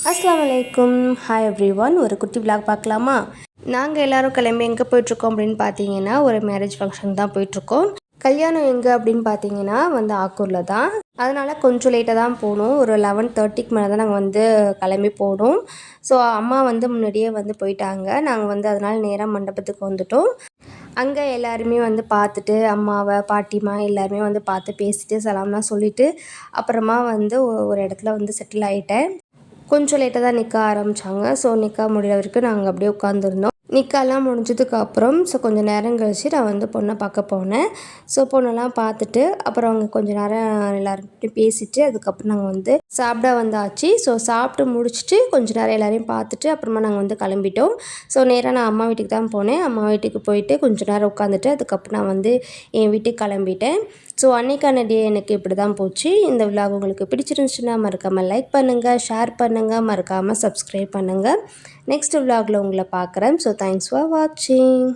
அஸ்ஸலாமு அலைக்கும். Hi everyone. ஒரு குட்டி விளாக் பார்க்கலாமா? நாங்கள் எல்லோரும் கிளம்பி எங்கே போயிட்டுருக்கோம் அப்படின்னு பார்த்தீங்கன்னா, ஒரு மேரேஜ் ஃபங்க்ஷன் தான் போயிட்டுருக்கோம். கல்யாணம் எங்கே அப்படின்னு பார்த்தீங்கன்னா ஆக்கூரில் தான். அதனால் கொஞ்சம் லேட்டாக தான் போகணும். ஒரு 11:30க்கு மேலே தான் நாங்கள் கிளம்பி போகணும். ஸோ அம்மா முன்னாடியே போயிட்டாங்க. நாங்கள் அதனால் நேராக மண்டபத்துக்கு வந்துட்டோம். அங்கே எல்லாருமே பார்த்துட்டு அம்மாவை, பாட்டிமா எல்லாருமே பார்த்து பேசிட்டு சலாம்லாம் சொல்லிவிட்டு அப்புறமா ஒரு இடத்துல செட்டில் ஆகிட்டேன். கொஞ்சம் லேட்டாக தான் நிற்க ஆரம்பித்தாங்க. ஸோ நிற்க முடிகிற வரைக்கும் நாங்கள் அப்படியே உட்காந்துருந்தோம். நிற்கலாம் முடிஞ்சதுக்கப்புறம் கொஞ்சம் நேரம் கழித்து நான் பொண்ணை பார்க்க போனேன். ஸோ பொண்ணெல்லாம் பார்த்துட்டு அப்புறம் அவங்க கொஞ்சம் நேரம் எல்லாருக்கிட்டையும் பேசிவிட்டு அதுக்கப்புறம் நாங்கள் சாப்பிட வந்தாச்சு. ஸோ சாப்பிட்டு முடிச்சுட்டு கொஞ்சம் நேரம் எல்லோரையும் பார்த்துட்டு அப்புறமா நாங்கள் கிளம்பிட்டோம். ஸோ நேராக நான் அம்மா வீட்டுக்கு தான் போனேன். அம்மா வீட்டுக்கு போயிட்டு கொஞ்சம் நேரம் உட்காந்துட்டு அதுக்கப்புறம் நான் என் வீட்டுக்கு கிளம்பிட்டேன். ஸோ அன்றைக்கான டே எனக்கு இப்படி தான் போச்சு. இந்த விலாக் உங்களுக்கு பிடிச்சிருந்துச்சுன்னா மறக்காமல் லைக் பண்ணுங்கள், ஷேர் பண்ணுங்கள், மறக்காமல் சப்ஸ்கிரைப் பண்ணுங்கள். நெக்ஸ்ட் விலாகில் உங்களை பார்க்குறேன். ஸோ தேங்க்ஸ் ஃபார் வாட்சிங்.